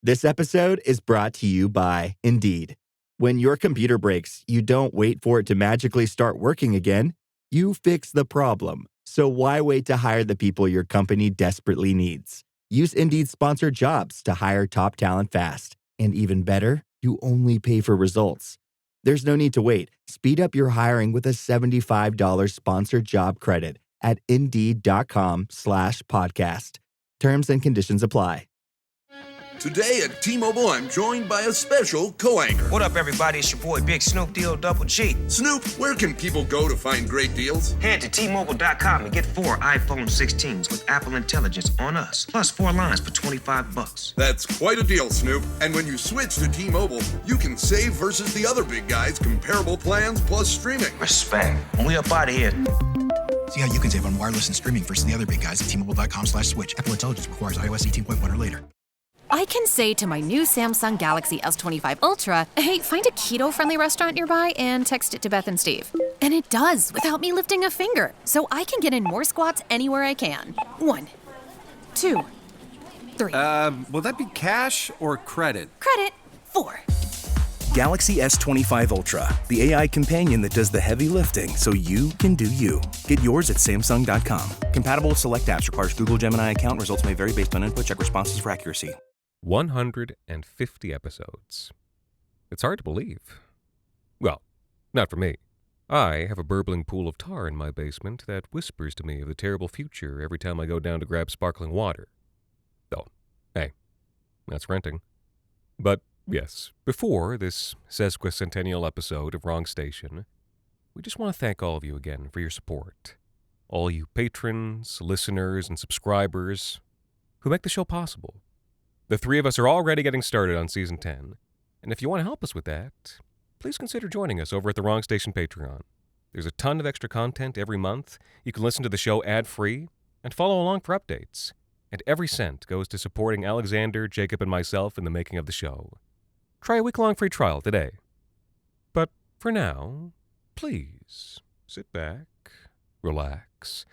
This episode is brought to you by Indeed. When your computer breaks, you don't wait for it to magically start working again. You fix the problem. So why wait to hire the people your company desperately needs? Use Indeed sponsored jobs to hire top talent fast. And even better, you only pay for results. There's no need to wait. Speed up your hiring with a $75 sponsored job credit at Indeed.com/podcast. Terms and conditions apply. Today at T-Mobile, I'm joined by a special co-anchor. What up, everybody? It's your boy, Big Snoop Deal Double G. Snoop, where can people go to find great deals? Head to T-Mobile.com and get 4 iPhone 16s with Apple Intelligence on us, plus 4 lines for $25. That's quite a deal, Snoop. And when you switch to T-Mobile, you can save versus the other big guys' comparable plans plus streaming. Respect. When we up out of here. See how you can save on wireless and streaming versus the other big guys at T-Mobile.com/switch. Apple Intelligence requires iOS 18.1 or later. I can say to my new Samsung Galaxy S25 Ultra, hey, find a keto-friendly restaurant nearby and text it to Beth and Steve. And it does, without me lifting a finger. So I can get in more squats anywhere I can. 1, 2, 3. Will that be cash or credit? Credit. 4. Galaxy S25 Ultra, the AI companion that does the heavy lifting so you can do you. Get yours at Samsung.com. Compatible with select apps. Requires Google Gemini account. Results may vary based on input. Check responses for accuracy. 150 episodes. It's hard to believe. Well, not for me. I have a burbling pool of tar in my basement that whispers to me of the terrible future every time I go down to grab sparkling water. Oh, hey, that's renting. But yes, before this sesquicentennial episode of Wrong Station, we just want to thank all of you again for your support. All you patrons, listeners, and subscribers who make the show possible. The 3 of us are already getting started on Season 10, and if you want to help us with that, please consider joining us over at the Wrong Station Patreon. There's a ton of extra content every month. You can listen to the show ad-free and follow along for updates. And every cent goes to supporting Alexander, Jacob, and myself in the making of the show. Try a week-long free trial today. But for now, please sit back, relax,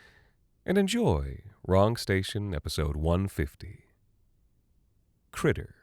and enjoy Wrong Station episode 150. Critter.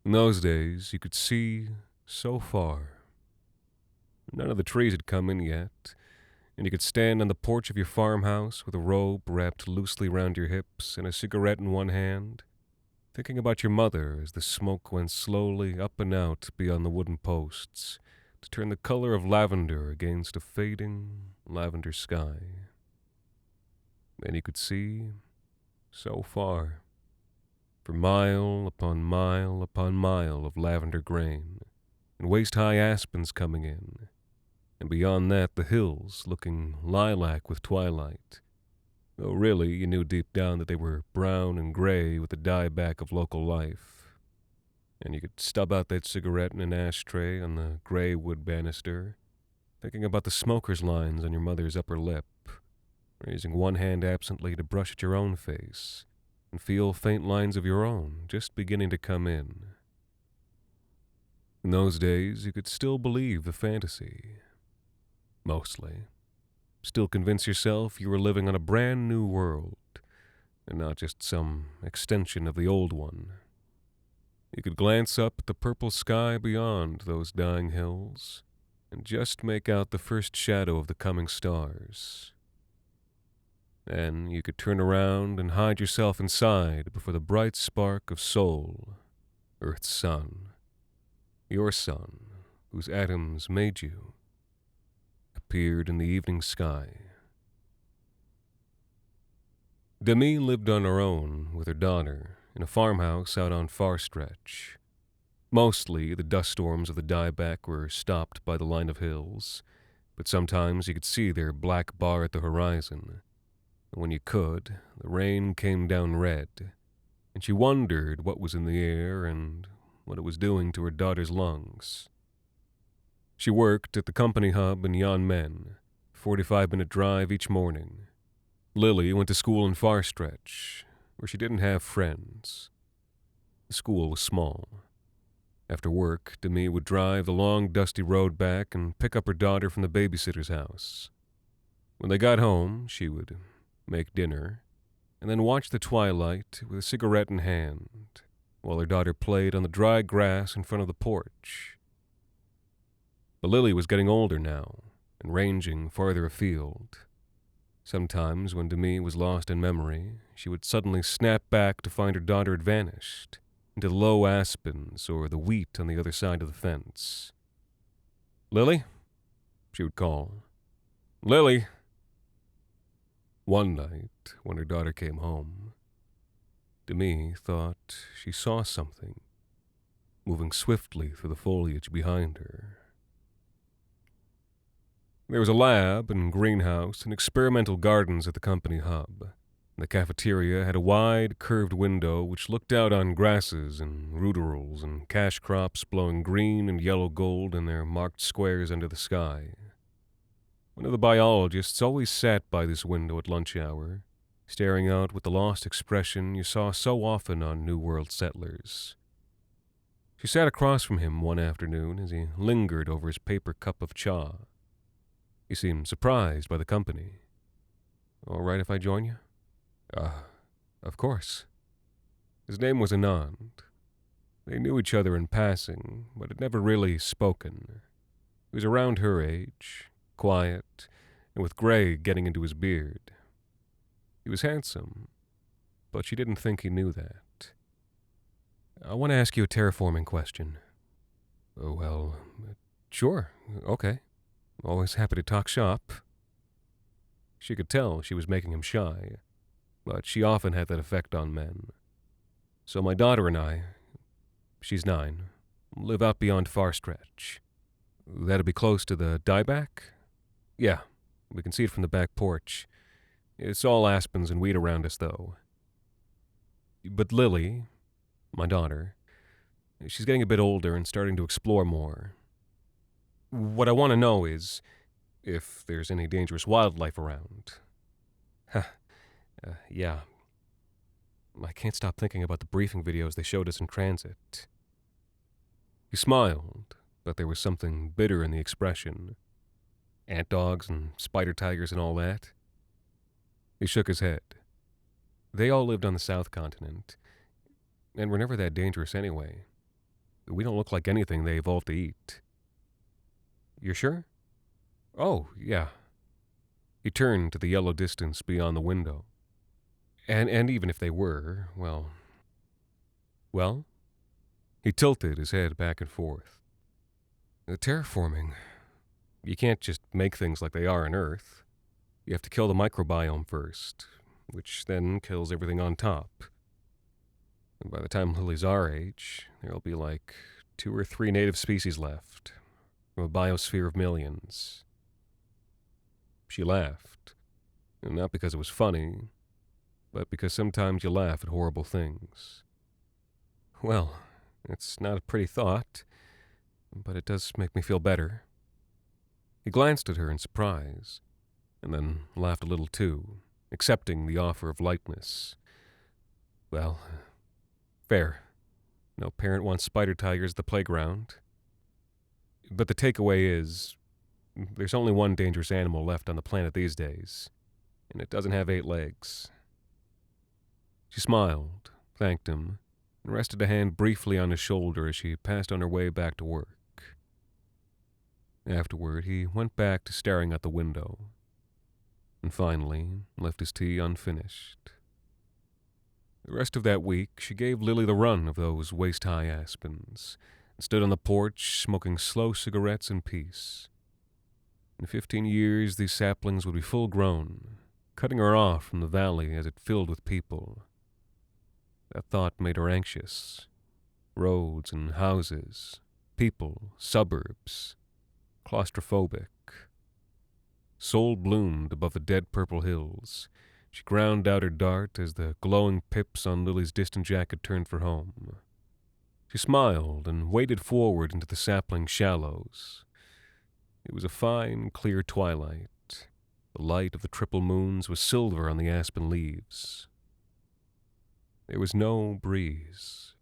In those days, you could see so far. None of the trees had come in yet, and you could stand on the porch of your farmhouse with a robe wrapped loosely round your hips and a cigarette in one hand, thinking about your mother as the smoke went slowly up and out beyond the wooden posts to turn the color of lavender against a fading lavender sky. And you could see so far. For mile upon mile upon mile of lavender grain, and waist-high aspens coming in, and beyond that the hills looking lilac with twilight, though really you knew deep down that they were brown and gray with the dieback of local life. And you could stub out that cigarette in an ashtray on the gray wood banister, thinking about the smoker's lines on your mother's upper lip, raising one hand absently to brush at your own face, and feel faint lines of your own just beginning to come in. In those days, you could still believe the fantasy. Mostly. Still convince yourself you were living on a brand new world, and not just some extension of the old one. You could glance up at the purple sky beyond those dying hills, and just make out the first shadow of the coming stars. Then you could turn around and hide yourself inside before the bright spark of Sol, Earth's sun, your sun, whose atoms made you, appeared in the evening sky. Demi lived on her own with her daughter in a farmhouse out on Far Stretch. Mostly, the dust storms of the dieback were stopped by the line of hills, but sometimes you could see their black bar at the horizon. And when you could, the rain came down red, and she wondered what was in the air and what it was doing to her daughter's lungs. She worked at the company hub in Yeonmin, 45-minute drive each morning. Lily went to school in Farstretch, where she didn't have friends. The school was small. After work, Demi would drive the long, dusty road back and pick up her daughter from the babysitter's house. When they got home, she would make dinner, and then watch the twilight with a cigarette in hand, while her daughter played on the dry grass in front of the porch. But Lily was getting older now, and ranging farther afield. Sometimes, when Demi was lost in memory, she would suddenly snap back to find her daughter had vanished, into the low aspens or the wheat on the other side of the fence. "Lily?" she would call. "Lily!" One night, when her daughter came home, Demi thought she saw something moving swiftly through the foliage behind her. There was a lab and greenhouse and experimental gardens at the company hub. The cafeteria had a wide, curved window which looked out on grasses and ruderals and cash crops blowing green and yellow gold in their marked squares under the sky. One of the biologists always sat by this window at lunch hour, staring out with the lost expression you saw so often on New World settlers. She sat across from him one afternoon as he lingered over his paper cup of cha. He seemed surprised by the company. "All right if I join you?" Of course." His name was Anand. They knew each other in passing, but had never really spoken. He was around her age, quiet, and with gray getting into his beard. He was handsome, but she didn't think he knew that. "I want to ask you a terraforming question." "Oh, well, sure, okay. Always happy to talk shop." She could tell she was making him shy, but she often had that effect on men. "So my daughter and I, she's 9, live out beyond Farstretch. That'd be close to the dieback?" "Yeah, we can see it from the back porch. It's all aspens and wheat around us, though." "But Lily, my daughter, she's getting a bit older and starting to explore more. What I want to know is if there's any dangerous wildlife around." Yeah. I can't stop thinking about the briefing videos they showed us in transit." He smiled, but there was something bitter in the expression. Ant dogs and spider tigers and all that. He shook his head. They all lived on the South Continent, and were never that dangerous anyway. We don't look like anything they evolved to eat. "You're sure?" "Oh, yeah." He turned to the yellow distance beyond the window. And even if they were, well... "Well?" He tilted his head back and forth. "Terraforming. You can't just make things like they are on Earth. You have to kill the microbiome first, which then kills everything on top. And by the time Lily's our age, there'll be like 2 or 3 native species left, from a biosphere of millions." She laughed, and not because it was funny, but because sometimes you laugh at horrible things. "Well, it's not a pretty thought, but it does make me feel better." He glanced at her in surprise, and then laughed a little too, accepting the offer of lightness. "Well, fair. No parent wants spider tigers at the playground. But the takeaway is, there's only one dangerous animal left on the planet these days, and it doesn't have 8 legs." She smiled, thanked him, and rested a hand briefly on his shoulder as she passed on her way back to work. Afterward, he went back to staring out the window, and finally left his tea unfinished. The rest of that week, she gave Lily the run of those waist-high aspens, and stood on the porch smoking slow cigarettes in peace. In 15 years, these saplings would be full-grown, cutting her off from the valley as it filled with people. That thought made her anxious, Roads and houses, people, suburbs, claustrophobic. Soul bloomed above the dead purple hills. She ground out her dart as the glowing pips on Lily's distant jacket turned for home. She smiled and waded forward into the sapling shallows. It was a fine, clear twilight. The light of the triple moons was silver on the aspen leaves. There was no breeze.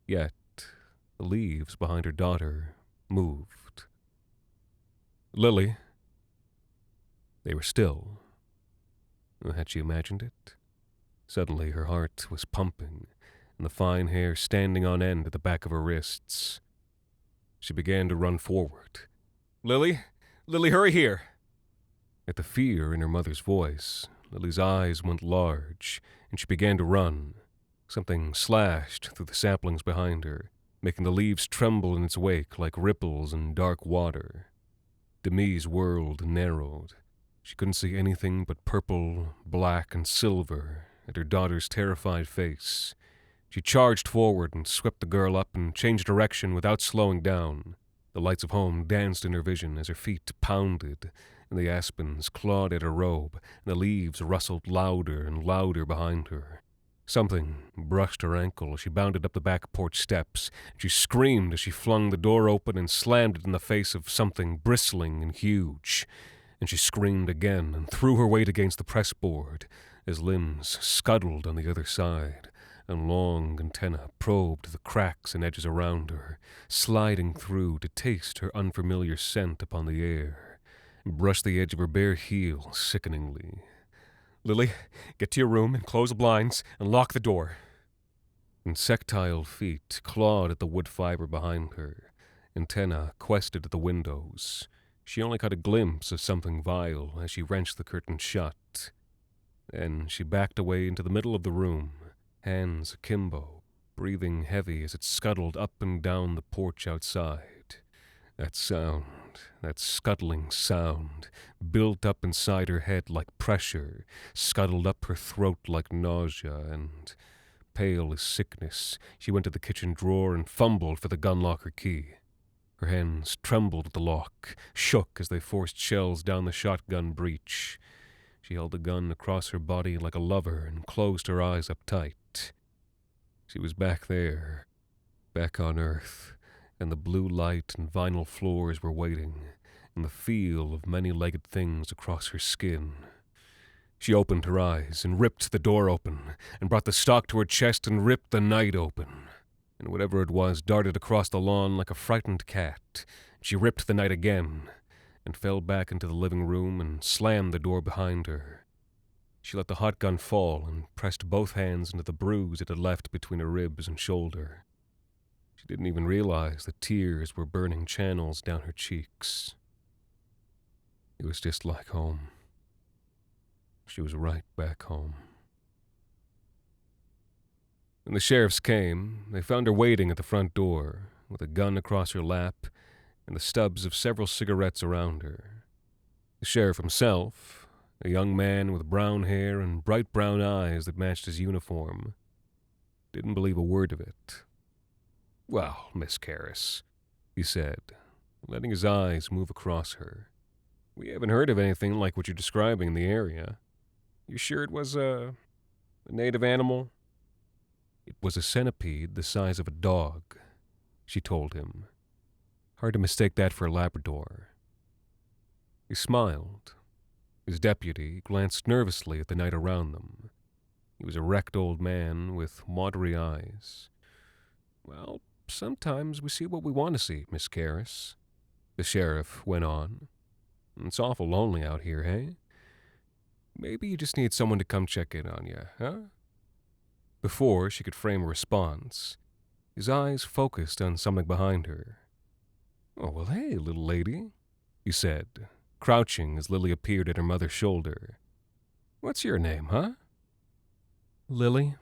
Yet the leaves behind her daughter moved. Lily. They were still. Had she imagined it? Suddenly her heart was pumping, and the fine hair standing on end at the back of her wrists. She began to run forward. Lily! Lily, hurry here! At the fear in her mother's voice, Lily's eyes went large, and she began to run. Something slashed through the saplings behind her, making the leaves tremble in its wake like ripples in dark water. Demi's world narrowed. She couldn't see anything but purple, black, and silver at her daughter's terrified face. She charged forward and swept the girl up and changed direction without slowing down. The lights of home danced in her vision as her feet pounded, and the aspens clawed at her robe, and the leaves rustled louder and louder behind her. Something brushed her ankle as she bounded up the back porch steps, and she screamed as she flung the door open and slammed it in the face of something bristling and huge. And she screamed again and threw her weight against the pressboard as limbs scuttled on the other side, and long antennae probed the cracks and edges around her, sliding through to taste her unfamiliar scent upon the air, and brush the edge of her bare heel sickeningly. Lily, get to your room and close the blinds and lock the door. Insectile feet clawed at the wood fiber behind her. Antennae quested at the windows. She only caught a glimpse of something vile as she wrenched the curtain shut. Then she backed away into the middle of the room, hands akimbo, breathing heavy as it scuttled up and down the porch outside. That sound, that scuttling sound, built up inside her head like pressure, scuttled up her throat like nausea, and, pale as sickness, she went to the kitchen drawer and fumbled for the gun locker key. Her hands trembled at the lock, shook as they forced shells down the shotgun breech. She held the gun across her body like a lover and closed her eyes up tight. She was back there, back on Earth, and the blue light and vinyl floors were waiting, and the feel of many-legged things across her skin. She opened her eyes and ripped the door open, and brought the stock to her chest and ripped the night open. And whatever it was darted across the lawn like a frightened cat. She ripped the night again, and fell back into the living room and slammed the door behind her. She let the hot gun fall and pressed both hands into the bruise it had left between her ribs and shoulder. She didn't even realize that tears were burning channels down her cheeks. It was just like home. She was right back home. When the sheriffs came, they found her waiting at the front door, with a gun across her lap and the stubs of several cigarettes around her. The sheriff himself, a young man with brown hair and bright brown eyes that matched his uniform, didn't believe a word of it. "Well, Miss Karras," he said, letting his eyes move across her, "we haven't heard of anything like what you're describing in the area. You sure it was a native animal?" "It was a centipede the size of a dog," she told him. "Hard to mistake that for a Labrador." He smiled. His deputy glanced nervously at the night around them. He was a wrecked old man with watery eyes. "Well, sometimes we see what we want to see, Miss Karras," the sheriff went on. "It's awful lonely out here, hey? Maybe you just need someone to come check in on you, huh?" Before she could frame a response, his eyes focused on something behind her. "Oh, well, hey, little lady," he said, crouching as Lily appeared at her mother's shoulder. "What's your name, huh?" "Lily,"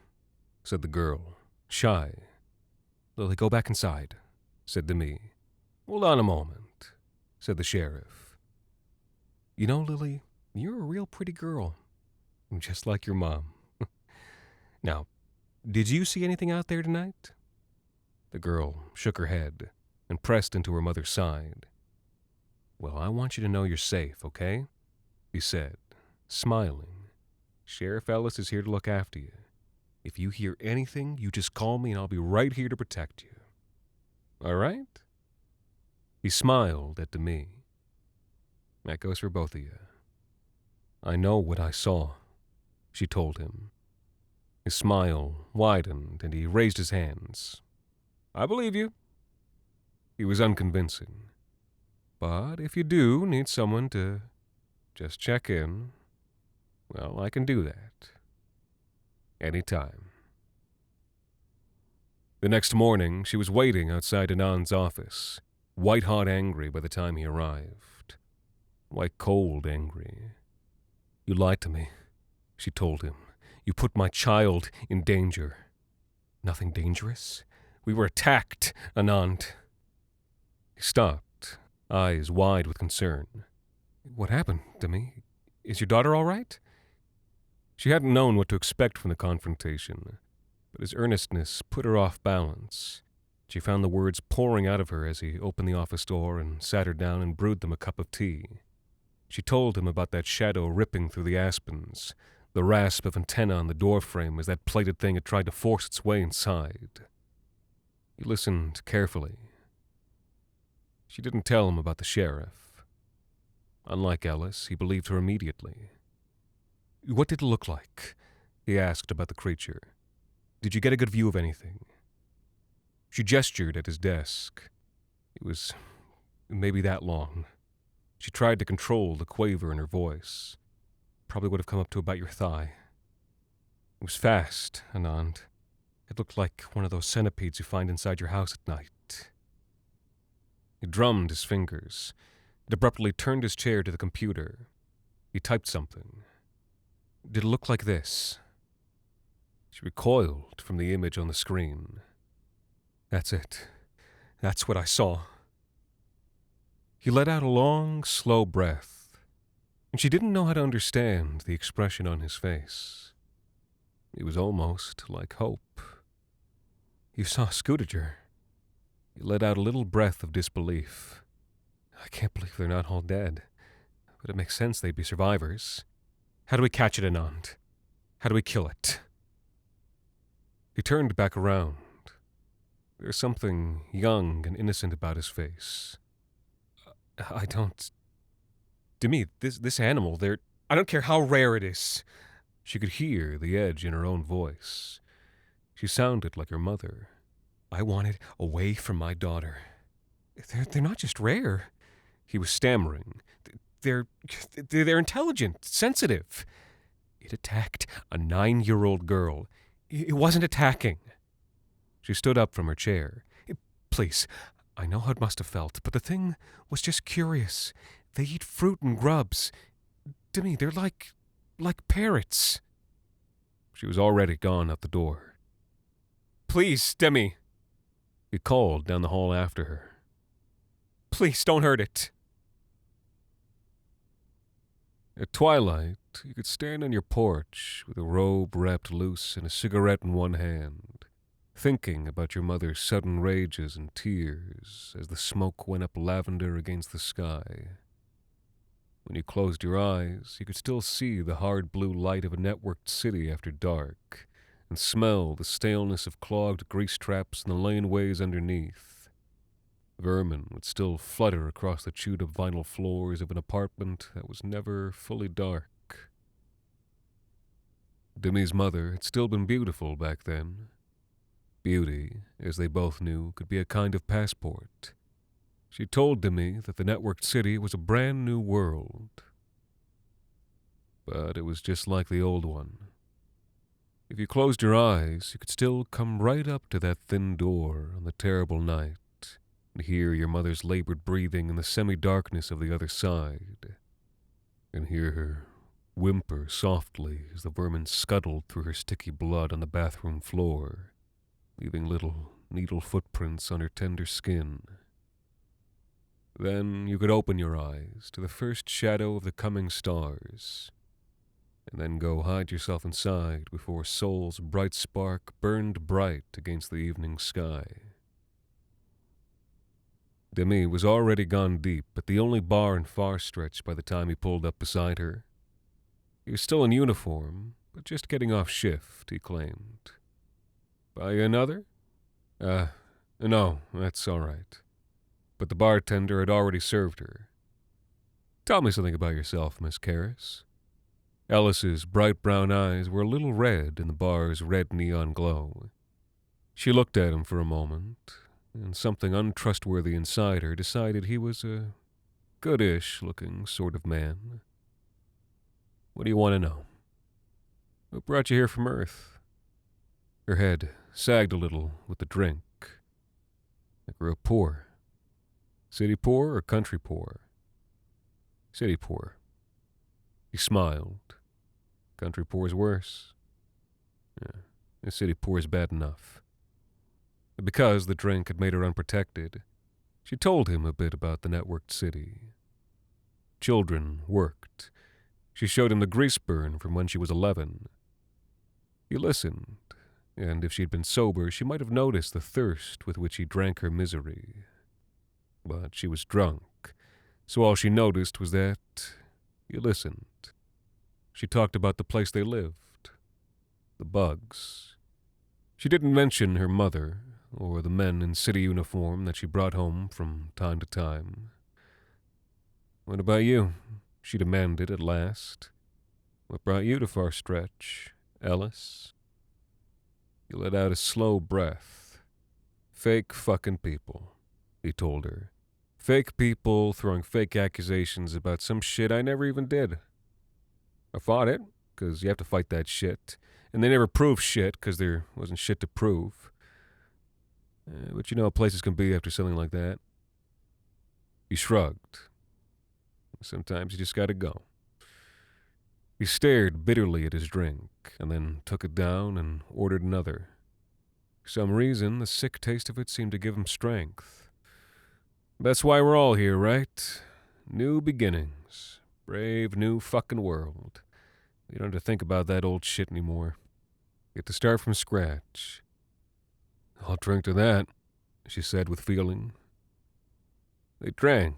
said the girl, shy. "Lily, go back inside," said Demi. "Hold on a moment," said the sheriff. "You know, Lily, you're a real pretty girl, just like your mom. Now, Did you see anything out there tonight? The girl shook her head and pressed into her mother's side. Well, I want you to know you're safe, okay? He said, smiling. Sheriff Ellis is here to look after you. If you hear anything, you just call me and I'll be right here to protect you. All right? He smiled at Demi. That goes for both of you. I know what I saw, she told him. His smile widened and he raised his hands. I believe you. He was unconvincing. But if you do need someone to just check in, well, I can do that. Anytime. The next morning, she was waiting outside Anand's office, white-hot angry by the time he arrived. White-cold angry. You lied to me, she told him. You put my child in danger. Nothing dangerous. We were attacked, Anand. He stopped, eyes wide with concern. What happened, Demi? Is your daughter all right? She hadn't known what to expect from the confrontation, but his earnestness put her off balance. She found the words pouring out of her as he opened the office door and sat her down and brewed them a cup of tea. She told him about that shadow ripping through the aspens, the rasp of antenna on the doorframe as that plated thing had tried to force its way inside. He listened carefully. She didn't tell him about the sheriff. Unlike Ellis, he believed her immediately. What did it look like? He asked about the creature. Did you get a good view of anything? She gestured at his desk. It was maybe that long. She tried to control the quaver in her voice. Probably would have come up to about your thigh. It was fast, Anand. It looked like one of those centipedes you find inside your house at night. He drummed his fingers. It abruptly turned his chair to the computer. He typed something. Did it look like this? She recoiled from the image on the screen. That's it. That's what I saw. He let out a long, slow breath, and she didn't know how to understand the expression on his face. It was almost like hope. You saw Scootager. He let out a little breath of disbelief. I can't believe they're not all dead, but it makes sense they'd be survivors. How do we catch it, Anand? How do we kill it? He turned back around. There's something young and innocent about his face. I don't... Demi, this animal, I don't care how rare it is. She could hear the edge in her own voice. She sounded like her mother. I want it away from my daughter. They're not just rare. He was stammering. They're intelligent, sensitive. It attacked a 9-year-old girl. It wasn't attacking. She stood up from her chair. Please, I know how it must have felt, but the thing was just curious. They eat fruit and grubs. Demi, they're like parrots. She was already gone out the door. Please, Demi. He called down the hall after her. Please, don't hurt it. At twilight, you could stand on your porch with a robe wrapped loose and a cigarette in one hand, thinking about your mother's sudden rages and tears as the smoke went up lavender against the sky. When you closed your eyes, you could still see the hard blue light of a networked city after dark, and smell the staleness of clogged grease traps in the laneways underneath. Vermin would still flutter across the chewed-up vinyl floors of an apartment that was never fully dark. Demi's mother had still been beautiful back then. Beauty, as they both knew, could be a kind of passport. She told Demi that the networked city was a brand new world. But it was just like the old one. If you closed your eyes, you could still come right up to that thin door on the terrible night and hear your mother's labored breathing in the semi-darkness of the other side, and hear her whimper softly as the vermin scuttled through her sticky blood on the bathroom floor, leaving little needle footprints on her tender skin. Then you could open your eyes to the first shadow of the coming stars, and then go hide yourself inside before Soul's bright spark burned bright against the evening sky. Demi was already gone deep at the only bar in Far Stretch by the time he pulled up beside her. He was still in uniform, but just getting off shift, he claimed. Buy you another? No, that's all right. But the bartender had already served her. Tell me something about yourself, Miss Karras. Ellis's bright brown eyes were a little red in the bar's red neon glow. She looked at him for a moment, and something untrustworthy inside her decided he was a goodish-looking sort of man. What do you want to know? What brought you here from Earth? Her head sagged a little with the drink. I grew up poor. City poor or country poor? City poor. He smiled. Country poor is worse. Yeah, the city poor is bad enough. But because the drink had made her unprotected, she told him a bit about the networked city. Children worked. She showed him the grease burn from when she was 11. He listened, and if she'd been sober, she might have noticed the thirst with which he drank her misery. But she was drunk, so all she noticed was that he listened. She talked about the place they lived, the bugs. She didn't mention her mother or the men in city uniform that she brought home from time to time. What about you? She demanded at last. What brought you to Far Stretch, Ellis? He let out a slow breath. Fake fucking people, he told her. Fake people throwing fake accusations about some shit I never even did. I fought it, 'cause you have to fight that shit. And they never proved shit, 'cause there wasn't shit to prove. But you know how places can be after something like that. He shrugged. Sometimes you just gotta go. He stared bitterly at his drink, and then took it down and ordered another. For some reason, the sick taste of it seemed to give him strength. That's why we're all here, right? New beginnings. Brave new fucking world. You don't have to think about that old shit anymore. Get to start from scratch. I'll drink to that, she said with feeling. They drank.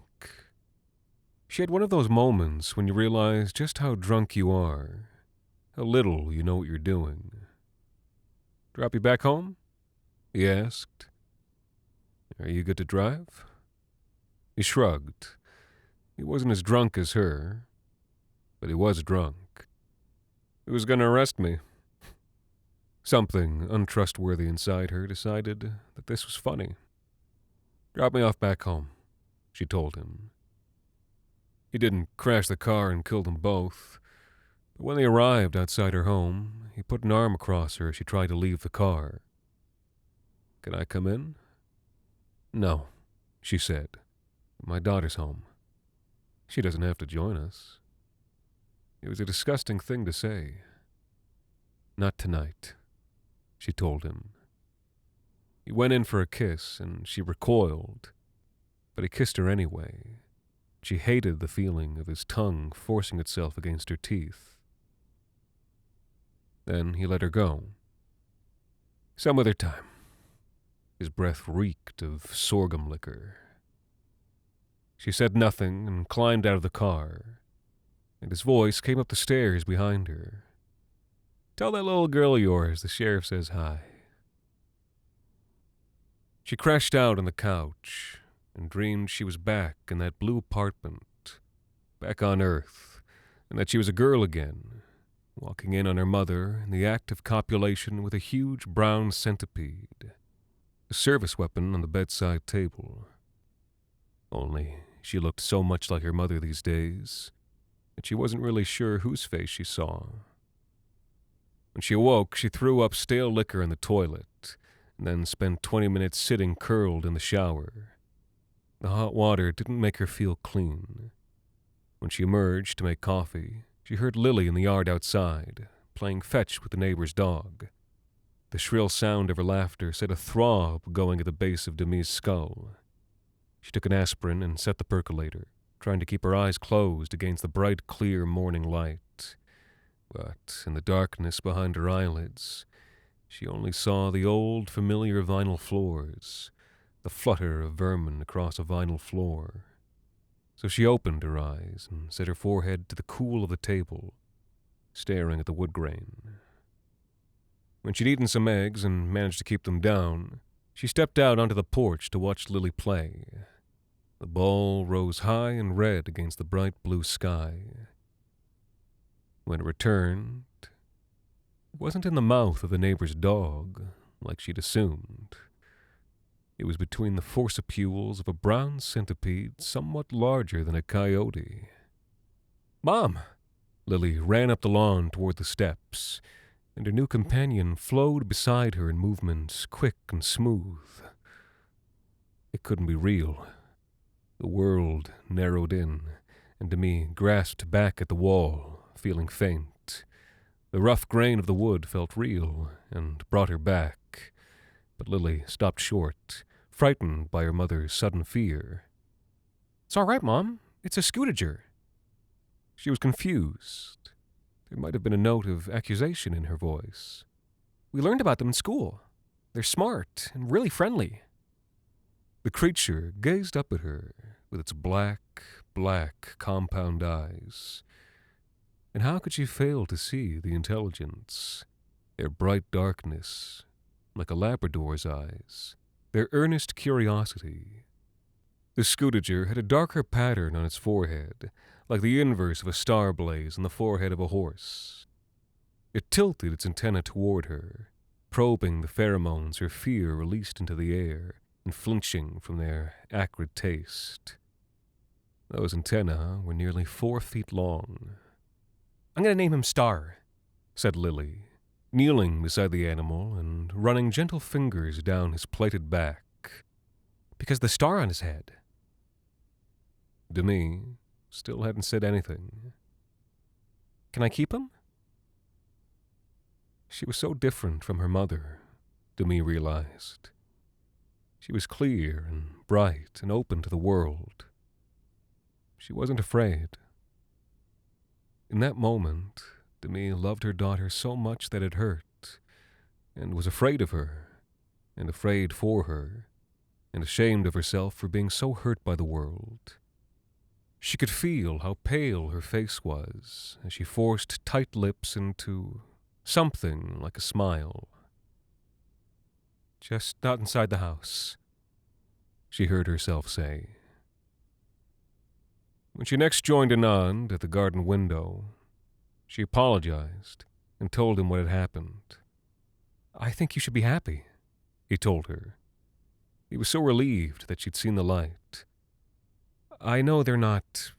She had one of those moments when you realize just how drunk you are, how little you know what you're doing. Drop you back home? He asked. Are you good to drive? He shrugged. He wasn't as drunk as her, but he was drunk. Who's going to arrest me? Something untrustworthy inside her decided that this was funny. Drop me off back home, she told him. He didn't crash the car and kill them both, but when they arrived outside her home, he put an arm across her as she tried to leave the car. Can I come in? No, she said. My daughter's home. She doesn't have to join us. It was a disgusting thing to say. Not tonight, she told him. He went in for a kiss, and she recoiled, but he kissed her anyway. She hated the feeling of his tongue forcing itself against her teeth. Then he let her go. Some other time. His breath reeked of sorghum liquor. She said nothing and climbed out of the car, and his voice came up the stairs behind her. Tell that little girl of yours the sheriff says hi. She crashed out on the couch and dreamed she was back in that blue apartment, back on Earth, and that she was a girl again, walking in on her mother in the act of copulation with a huge brown centipede, a service weapon on the bedside table. Only she looked so much like her mother these days that she wasn't really sure whose face she saw. When she awoke, she threw up stale liquor in the toilet and then spent 20 minutes sitting curled in the shower. The hot water didn't make her feel clean. When she emerged to make coffee, she heard Lily in the yard outside, playing fetch with the neighbor's dog. The shrill sound of her laughter set a throb going at the base of Demi's skull. She took an aspirin and set the percolator, trying to keep her eyes closed against the bright, clear morning light. but in the darkness behind her eyelids, she only saw the old, familiar vinyl floors, the flutter of vermin across a vinyl floor. So she opened her eyes and set her forehead to the cool of the table, staring at the wood grain. When she'd eaten some eggs and managed to keep them down, she stepped out onto the porch to watch Lily play. The ball rose high and red against the bright blue sky. When it returned, it wasn't in the mouth of the neighbor's dog, like she'd assumed. It was between the forcipules of a brown centipede somewhat larger than a coyote. "Mom!" Lily ran up the lawn toward the steps, and her new companion flowed beside her in movements quick and smooth. It couldn't be real. The world narrowed in, and Demi grasped back at the wall, feeling faint. The rough grain of the wood felt real and brought her back, but Lily stopped short, frightened by her mother's sudden fear. "It's all right, Mom. It's a scootager." She was confused. There might have been a note of accusation in her voice. "We learned about them in school. They're smart and really friendly." The creature gazed up at her with its black compound eyes. And how could she fail to see the intelligence, their bright darkness, like a Labrador's eyes, their earnest curiosity? The scootager had a darker pattern on its forehead, like the inverse of a star blaze on the forehead of a horse. It tilted its antenna toward her, probing the pheromones her fear released into the air and flinching from their acrid taste. Those antennae were nearly 4 feet long. "I'm going to name him Star," said Lily, kneeling beside the animal and running gentle fingers down his plaited back. "Because the star on his head." Demi still hadn't said anything. "Can I keep him?" She was so different from her mother, Demi realized. She was clear and bright and open to the world. She wasn't afraid. In that moment, Demi loved her daughter so much that it hurt, and was afraid of her, and afraid for her, and ashamed of herself for being so hurt by the world. She could feel how pale her face was as she forced tight lips into something like a smile. "Just not inside the house," she heard herself say. When she next joined Anand at the garden window, she apologized and told him what had happened. "I think you should be happy," he told her. He was so relieved that she'd seen the light. "I know they're not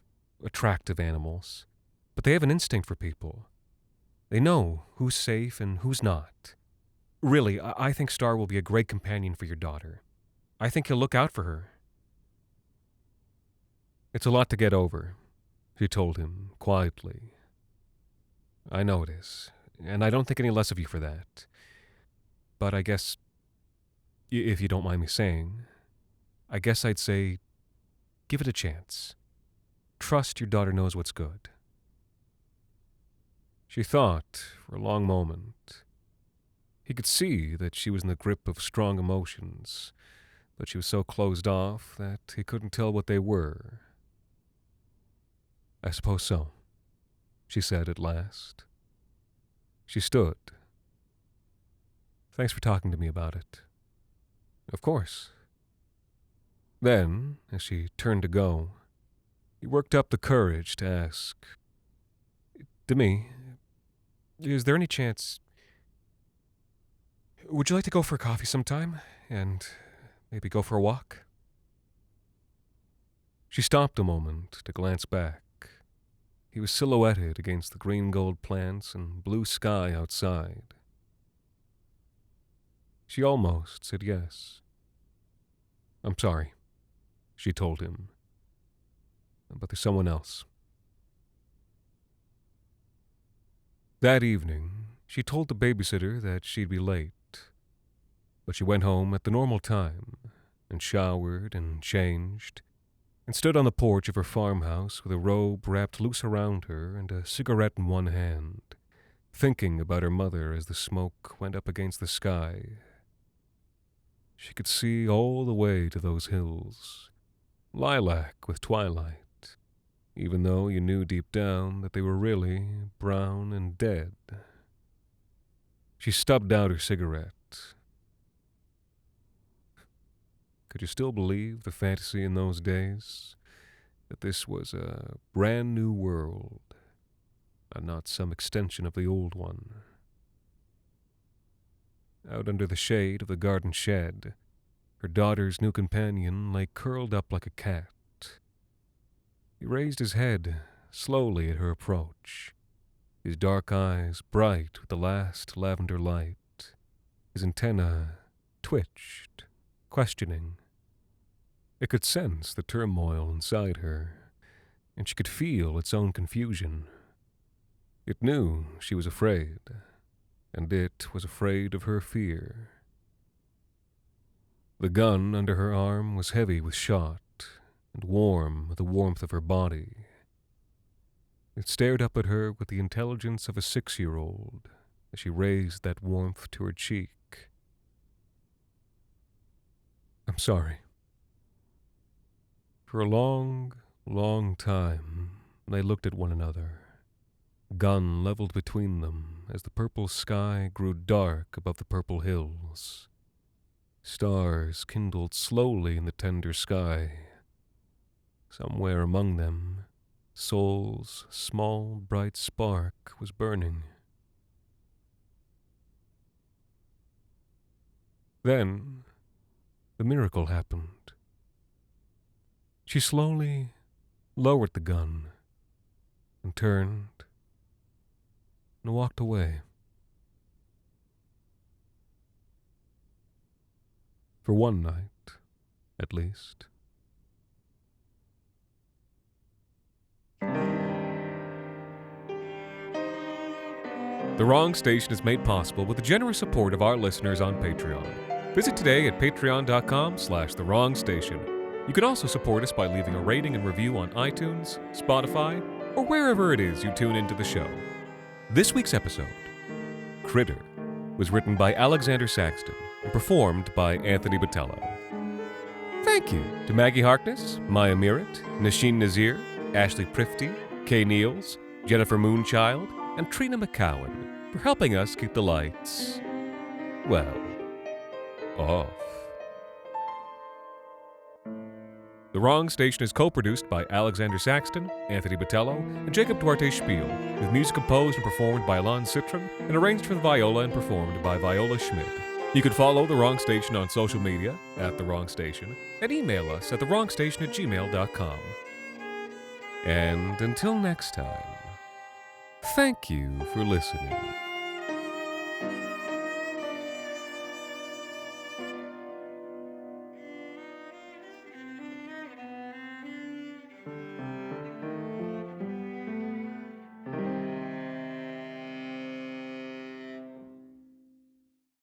attractive animals, but they have an instinct for people. They know who's safe and who's not. Really, I think Star will be a great companion for your daughter. I think he'll look out for her." "It's a lot to get over," she told him quietly. "I know it is, and I don't think any less of you for that. But I guess, if you don't mind me saying, I guess I'd say, give it a chance. Trust your daughter knows what's good." She thought for a long moment. He could see that she was in the grip of strong emotions, but she was so closed off that he couldn't tell what they were. "I suppose so," she said at last. She stood. "Thanks for talking to me about it." "Of course." Then, as she turned to go, he worked up the courage to ask, "Demi, is there any chance... would you like to go for coffee sometime, and maybe go for a walk?" She stopped a moment to glance back. He was silhouetted against the green-gold plants and blue sky outside. She almost said yes. "I'm sorry," she told him, "but there's someone else." That evening, she told the babysitter that she'd be late, but she went home at the normal time and showered and changed and stood on the porch of her farmhouse with a robe wrapped loose around her and a cigarette in one hand, thinking about her mother as the smoke went up against the sky. She could see all the way to those hills, lilac with twilight, even though you knew deep down that they were really brown and dead. She stubbed out her cigarette. Could you still believe the fantasy in those days? That this was a brand new world, and not some extension of the old one. Out under the shade of the garden shed, her daughter's new companion lay curled up like a cat. He raised his head slowly at her approach, his dark eyes bright with the last lavender light. His antennae twitched, questioning. It could sense the turmoil inside her, and she could feel its own confusion. It knew she was afraid, and it was afraid of her fear. The gun under her arm was heavy with shot, and warm with the warmth of her body. It stared up at her with the intelligence of a 6-year-old as she raised that warmth to her cheek. "I'm sorry." For a long, long time, they looked at one another, gun leveled between them as the purple sky grew dark above the purple hills. Stars kindled slowly in the tender sky. Somewhere among them, Soul's small, bright spark was burning. Then, the miracle happened. She slowly lowered the gun and turned and walked away. For one night, at least. The Wrong Station is made possible with the generous support of our listeners on Patreon. Visit today at patreon.com/thewrongstation. You can also support us by leaving a rating and review on iTunes, Spotify, or wherever it is you tune into the show. This week's episode, Critter, was written by Alexander Saxton and performed by Anthony Botello. Thank you to Maggie Harkness, Maya Merritt, Nasheen Nazir, Ashley Prifty, Kay Niels, Jennifer Moonchild, and Trina McCowan for helping us keep the lights, well, off. The Wrong Station is co-produced by Alexander Saxton, Anthony Botello, and Jacob Duarte Spiel, with music composed and performed by Alon Citron and arranged for the viola and performed by Viola Schmidt. You can follow The Wrong Station on social media at The Wrong Station and email us at thewrongstation@gmail.com. And until next time, thank you for listening.